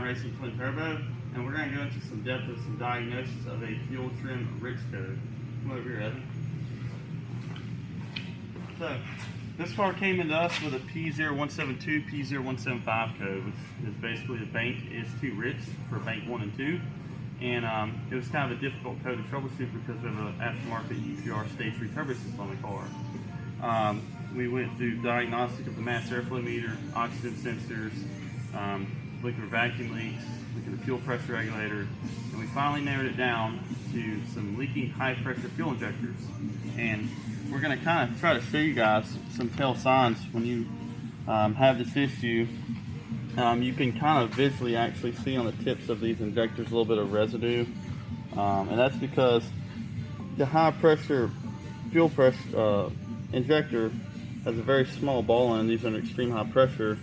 Racing Twin Turbo, and we're going to go into some depth with some diagnosis of a fuel trim rich code. Come over here, Evan. So, this car came into us with a P0172, P0175 code, which is basically the bank is too rich for bank 1 and 2. And it was kind of a difficult code to troubleshoot because we have an aftermarket UGR Stage 3 turbo system on the car. We went through diagnostic of the mass airflow meter, oxygen sensors, liquid vacuum leaks, look at the fuel pressure regulator, and we finally narrowed it down to some leaking high pressure fuel injectors. And we're going to kind of try to show you guys some tell signs when you have this issue. You can kind of visually actually see on the tips of these injectors a little bit of residue, and that's because the high pressure fuel pressure injector has a very small ball end. These are extreme high pressure,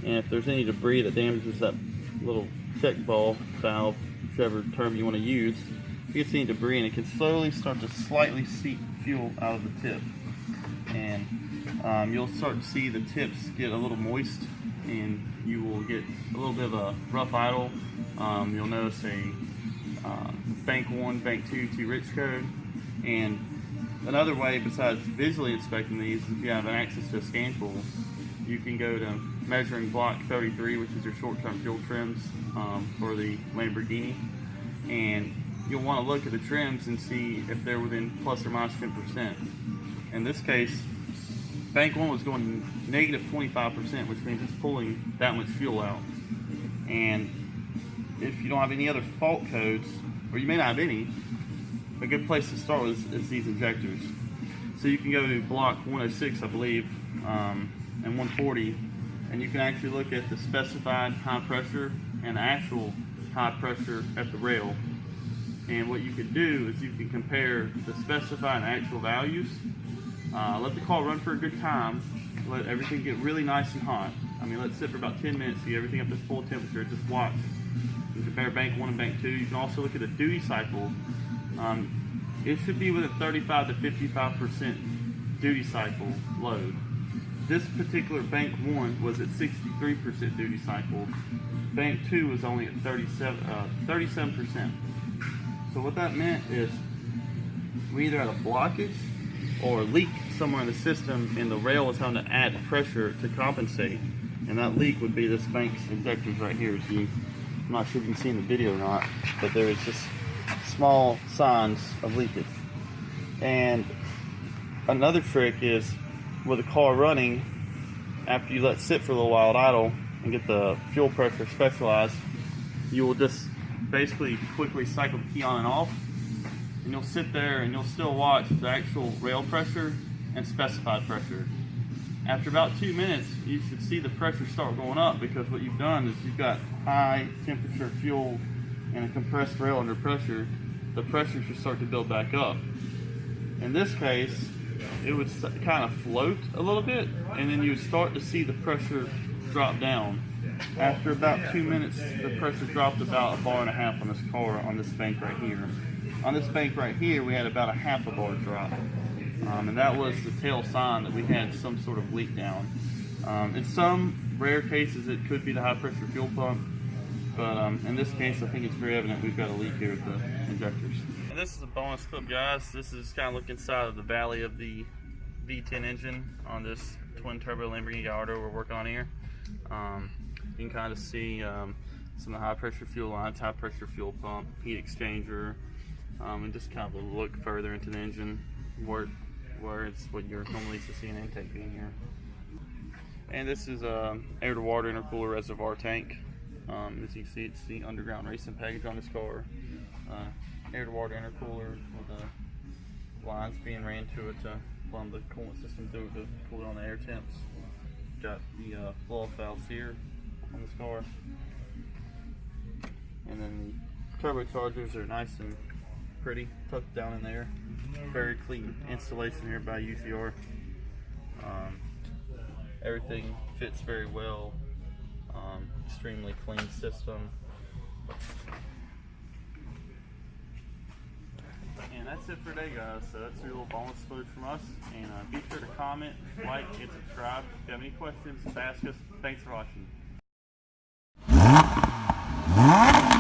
and if there's any debris that damages that little check ball valve, whichever term you want to use, you can see any debris, and it can slowly start to slightly seep fuel out of the tip, and you'll start to see the tips get a little moist, and you will get a little bit of a rough idle. You'll notice a bank 1, bank 2 too rich code. And another way besides visually inspecting these, if you have access to a scan tool, you can go to measuring block 33, which is your short-term fuel trims for the Lamborghini, and you'll want to look at the trims and see if they're within plus or minus 10%. In this case, bank 1 was going negative 25%, which means it's pulling that much fuel out. And if you don't have any other fault codes, or you may not have any, a good place to start is these injectors. So you can go to block 106, I believe, and 140, and you can actually look at the specified high pressure and actual high pressure at the rail. And what you can do is you can compare the specified and actual values. Let the car run for a good time. Let everything get really nice and hot. I mean, let it sit for about 10 minutes, see everything up to full temperature. Just watch. You can compare bank 1 and bank 2. You can also look at the duty cycle. It should be with a 35 to 55% duty cycle load. This particular bank 1 was at 63% duty cycle. Bank 2 was only at 37%. So what that meant is we either had a blockage or a leak somewhere in the system, and the rail was having to add pressure to compensate. And that leak would be this bank's injectors right here. I'm not sure if you can see in the video or not, but there is just small signs of leakage. And another trick is with a car running, after you let it sit for a little while at idle and get the fuel pressure specialized, you will just basically quickly cycle the key on and off, and you'll sit there and you'll still watch the actual rail pressure and specified pressure. After about 2 minutes, you should see the pressure start going up, because what you've done is you've got high temperature fuel and a compressed rail under pressure. The pressure should start to build back up. In this case, it would kind of float a little bit, and then you would start to see the pressure drop down. After about 2 minutes, the pressure dropped about 1.5 bars on this car, on this bank right here. On this bank right here, we had about a 0.5 bar drop. And that was the tail sign that we had some sort of leak down. In some rare cases, it could be the high pressure fuel pump, but in this case, I think it's very evident we've got a leak here with the injectors. And this is a bonus clip, guys. This is kind of look inside of the valley of the V10 engine on this twin turbo Lamborghini Gallardo we're working on here. You can kind of see some of the high pressure fuel lines, high pressure fuel pump, heat exchanger, and just kind of a look further into the engine where it's what you're normally used to see an intake being here. And this is a air to water intercooler reservoir tank. As you can see, it's the underground racing package on this car. Air to water intercooler with the lines being ran to it to plumb the coolant system through to cool it on the air temps. Got the blow-off valves here on this car, and then the turbochargers are nice and pretty tucked down in there. Very clean installation here by UGR. Everything fits very well. Extremely clean system. And that's it for today, guys. So that's your little bonus footage from us. And be sure to comment, like, and subscribe. If you have any questions, just ask us. Thanks for watching. Wow.